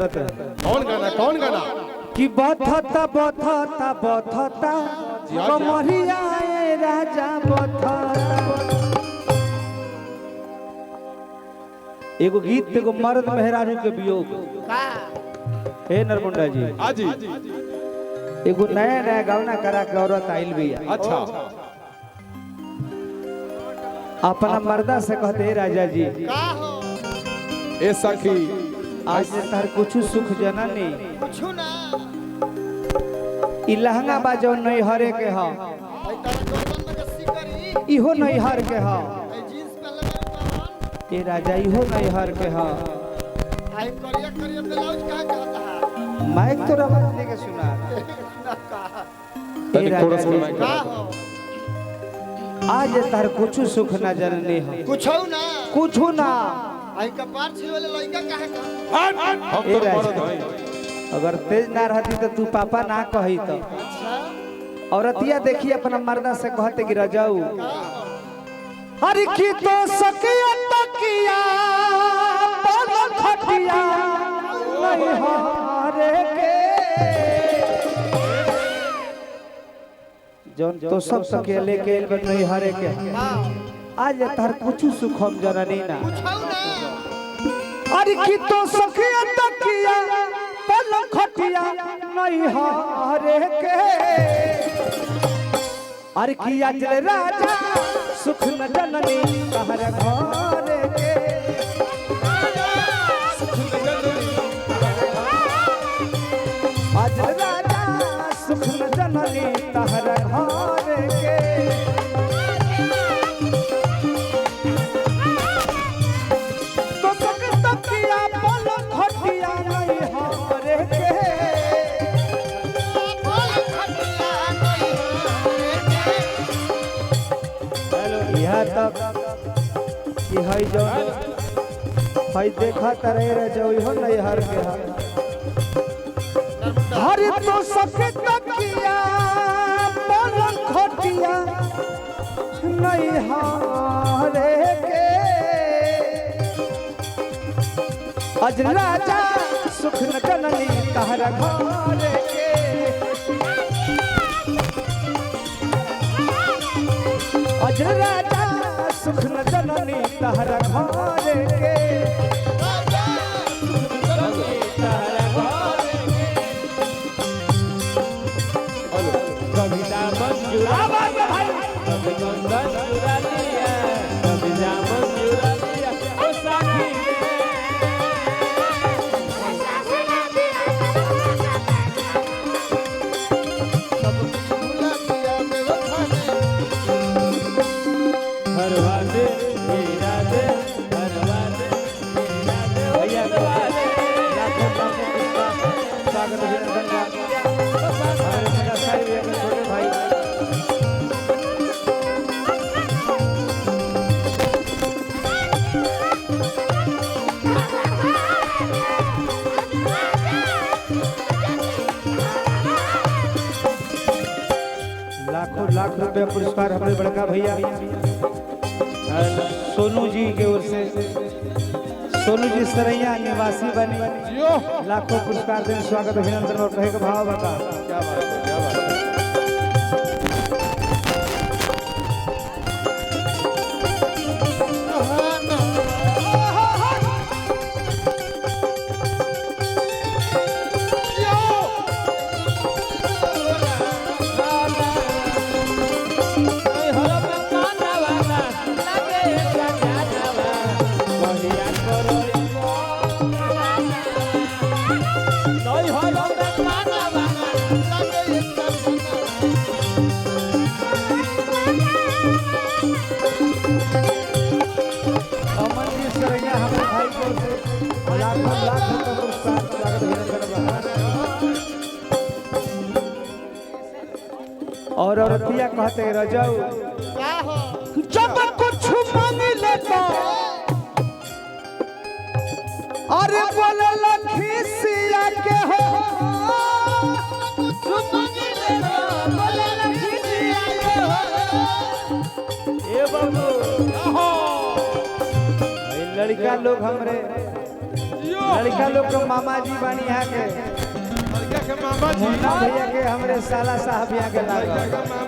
कौन गाना कि बथता बथता बथता कमरिया राजा बथता। एगो गीत एगो मर्द मेहरारू के वियोग हे नरमुंडा जी आजी एगो नया नया गावना करा के औरत आइल भी अच्छा अपना मर्दा से कहते राजा जी ए सखी आज तार कुछ सुख जननी कुछ ना ई लहंगा बाजो नहीं हरे के ह भाई तारा जोरबन में रस्सी करी इहो नहीं हर के ह भाई जींस पहले में ऊपर ए राजा इहो नहीं हर के ह भाई करिया करिया ब्लाउज कहां कहता है माइक तो आवाज दे के सुना ए राजा का हो आज तार कुछ सुख न जननी ह कुछ ना कुछ ना भाई कपार छिलवाले लड़का कहां का ए राजा अगर तेज ना रहती तो तू पापा ना कही तो अच्छा औरतिया देखी अपना मर्दा से कहते कि रजाऊ हर की तो सकिया तकिया पलक खटिया नहीं हारे के जौन तो सब सके लेके एल बन नहीं हारे के आज तार कुछ सुख हम जननी ना कुछ ना अरे की तो सखिया तकिया पलक खटिया नहीं हारे के अरे की आज राजा सुख न जननी कहर घरे के आज राजा सुख न जननी कहर घरे के तो सक तकिया पलक खटिया नहीं हारे के यहाँ तक कि हई जो हई देखा तरह रह जो हो नहीं हर के हर तो सके तकिया पलक खटिया नहीं हारे के अज राजा सुख न जननी कहर घरे के अज राजा सुख न जननी कहर घरे के कविता मंजूरा भाई मंजूरा लिया कविता मंजूरा लिया ओ साथी हरवादे हीरा दे हरवादे हीरा दे भैया हरवादे लाखों लाखों स्वागत अभिनंदन हमारे मेरा साहिब एक छोटे भाई लाखों लाख रुपए पुरस्कार हमारे बड़का भैया सोनू जी के ओर से सोनू जी सरैया निवासी बनी लाखों पुरस्कार देने स्वागत अभिनंदन और कहे का भाव बता क्या बात है क्या बात है अमन जी सरैया हमारे भाई की ओर से लाखों लाख रुपए पुरस्कार स्वागत अभिनंदन और औरतिया कहते रजाऊ का हो जब कुछ मांग लेता अरे बोले लखीसिया के हो ए बाबू लड़का लोग हमरे जियो लड़का लोग के मामा जी बनी यहाँ के लड़का के मामा जी मुन्ना भैया के हमरे साला साहब यहाँ के लागल। लड़का के मामा